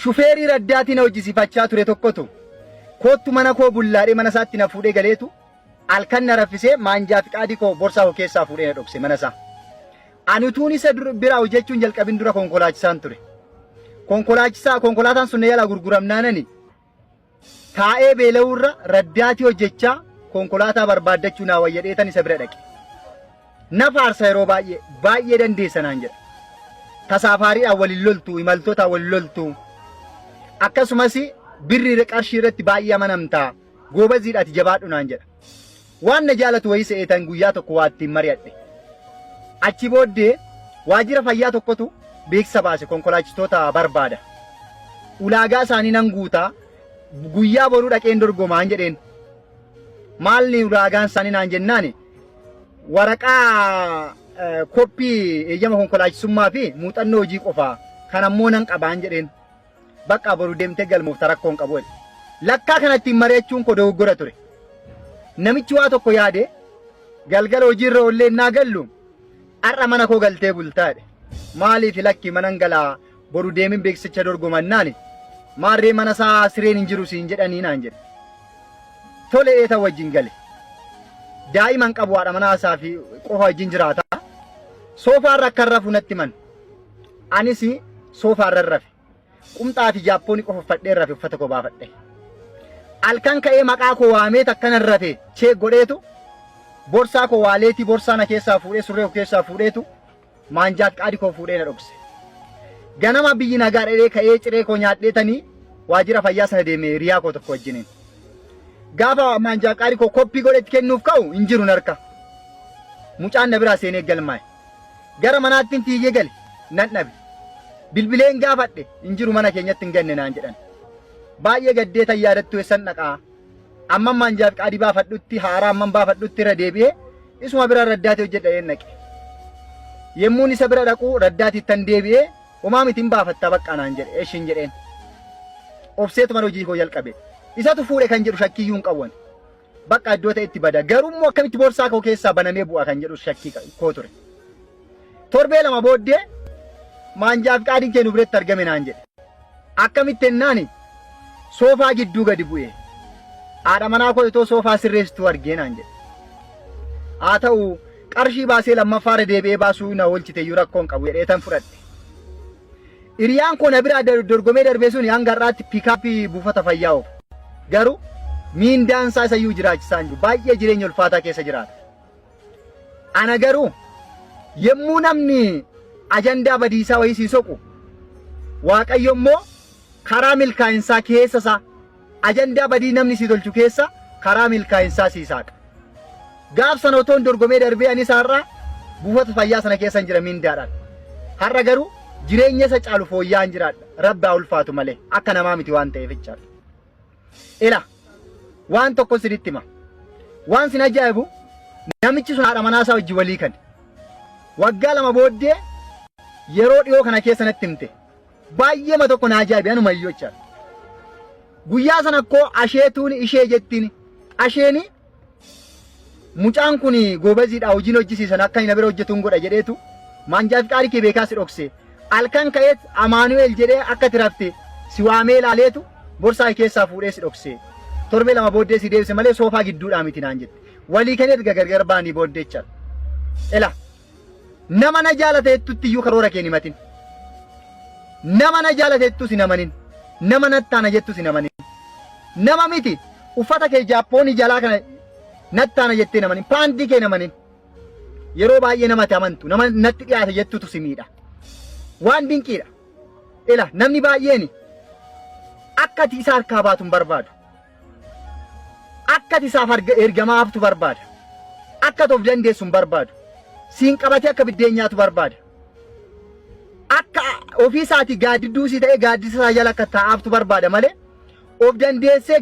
shufeerii raddaatiin hojjisiifachaa ture tokkotu kootu mana koo bullaadhee mana isaatti na fuudhee galeetu halkan na raffisee maanjaa fi qaadii koo borsaa koo keessaa fuudhee na dhokse mana isaa. Ani utuun isa biraa hojjechuun jalqabin dura konkolaachisaan ture. Konkolaataan sun yala gurguramnaanani taa'ee beela'uurra raddaatii hojjechaa konkolaataa barbaaddachuu naa wayyadheetan isa bira dhaqe. Na faarsa yeroo baay'ee dandeessa naan jedha. Tasaafaariidhaan waliin loltu, imaltootaan waliin loltu. Akkasumas birri qarshii irratti baay'ee amanamtaa. Goobaziidhaati jabaadhu naan jedha. Waan na jaalatu wayii se'eetan guyyaa tokko waa ittiin mari'adhe. Achi booddee waajjira fayyaa tokkotu beeksisa baase konkolaachistoota barbaada. Ulaagaa isaanii nan guutaa guyyaa boruu dhaqeen dorgomaan jedheen. Maalni ulaagaan isaanii naan jennaani waraqaa koppii eeyyama konkolaachisummaa fi muuxannoo hojii qofaa kan ammoo nan qabaan jedheen. Bakka boruu deemtee galmoofta rakkoon qabu. Lakkaa kanattiin mari'achuun koo dogoggora ture. Namichi waa tokko yaade galgala hojiirra ollee naa gallu har'a mana koo galtee bultaadhe. Maaliif lakki manan galaa boru deemin beeksicha dorgomannaani maarree mana isaa sireen hin jiru siin jedhanii naan jedhe. Tole eeta wajjin gale. Daa'iman qabu haadha mana isaa fi qofa wajjin jiraata. Soofaarra akka rafu natti man. Anis soofaarra rafe. Qumxaa fi jaappooni qofa uffadhee rafe uffata koo baafadhe. Halkan ka'ee maqaa koo waamee takkanan rafe chee godheetu borsaa koo waaleetii borsaa na keessaa fuudhee surree koo keessaa fuudheetu maanjaa fi qaadii koo fuudhee na dhokse. Ganama biyyi nagaa dhedhee ka'ee ciree koo nyaadheetanii waajjira fayyaa sana deemee hiriyaa koo tokko wajjiniin. Gaafa maanjaa qaadii koo koppii godhetti kennuuf ka'u hin jiru narka. Mucaan na biraa seenee galmaa'e. Gara manaatti fiigee gale nan dhabe. Bilbileen gaafadhe hin jiru mana keenyatti hin ganne naan jedhan. Baay'ee gaddeetan yaadattu eessan dhaqaa. Amman maanjaa fi qaadii baafadhutti haaraa amman baafadhutti irra deebi'ee isuma bira raddaatii hojjedhee naqe. Yemmuun isa bira dhaquu raddaatiittan deebi'ee homaa mitiin baafatta baqqaa naan jedhe eeshin jedheen. Obseetuma hojii koo jalqabe. Isatu fuudhe kan jedhu shakkiyyuu hin qabu. Bakka iddoo ta'etti bada. Garuu akkamitti borsaa koo keessaa banamee bu'a kan jedhu shakkii koo ture. Torbee lama booddee maanjaa fi qaadiin kennu biratti argame naan jedhe. Akkamitti ennaani soofaa gidduu gadi bu'e. Haadha manaa koo itoo soofaa sirreessituu argee naan jedhe. Haa ta'u qarshii baasee lammaffaarra deebi'ee baasuu na oolchite iyyuu rakkoon qabu jedheetan fudhadhe. Hiriyaan koo na biraa dorgomee darbee sun hanga har'aatti piikaappii buufata fayyaa oofu. Garuu miindaan isaa isayyuu jiraachisaa hin jiru. Baay'ee jireenya ulfaataa keessa jiraata. Ana garuu yemmuu namni ajandaa badiisaa wayii sii soqu Waaqayyo immoo karaa milkaa'insaa keessa isaa ajandaa badii namni sii tolchu keessa karaa milkaa'insaa sii saaqa. Gaaf sana otoon dorgomee darbee anis har'a buufata fayyaa sana keessa hin jira miindaadhaan. Har'a garuu jireenya isa caalu fooyya'aan jiraadha. Rabbaa ulfaatu malee akka namaa miti waan ta'eef jechaadha. Ila waan tokko sinitti hima. Waan sin ajaa'ibu namichi sun haadha manaa isaa wajjin walii kan. Waggaa lama booddee yeroo dhiyoo kana keessa natti himte. Baay'ee ma tokko na ajaa'ibe anuma iyyuu jechaadha. Guyyaa sana akkoo asheetuun ishee jettiin asheeni mucaan kun goobaziidhaa hojiin hojjisiisan akka inni bira hojjetuun godha jedheetu maanjaa fi qaadii kee beekaa si dhokse. Halkan ka'eet Amaanu'eel jedhee akka tirafte si waamee ilaaleetu borsaa keessaa fuudhee si dhokse. Torbee lama booddee si deebise malee soofaa gidduudhaa miti naan jette. Walii kaneet gargar baanii booddee jechaadha. Ela nama na jaalateettutti iyyuu karoora kee himatin. Nama na jaalateettus hin amanin. Nama nattaana jettus hin amanin. Nama miti uffata kee jaappoonii jalaa kana nattaana jettee namanin. Paantii kee namanin. Yeroo baay'ee namatti amantu nama natti dhiyaate jettutu si miidha. Waan dinqiidha. Ela namni baay'een akka ati isa harkaa baatu hin barbaadu. Akka ati isaaf ergamaa haftu barbaada. Akka ati of dandeessu hin barbaadu. Siin qabatee akka biddeen nyaatu barbaada. Akka ofii isaatii gaaddidduu si ta'ee gaaddisa isaa jala akka taa'aaftu barbaada malee of dandeessee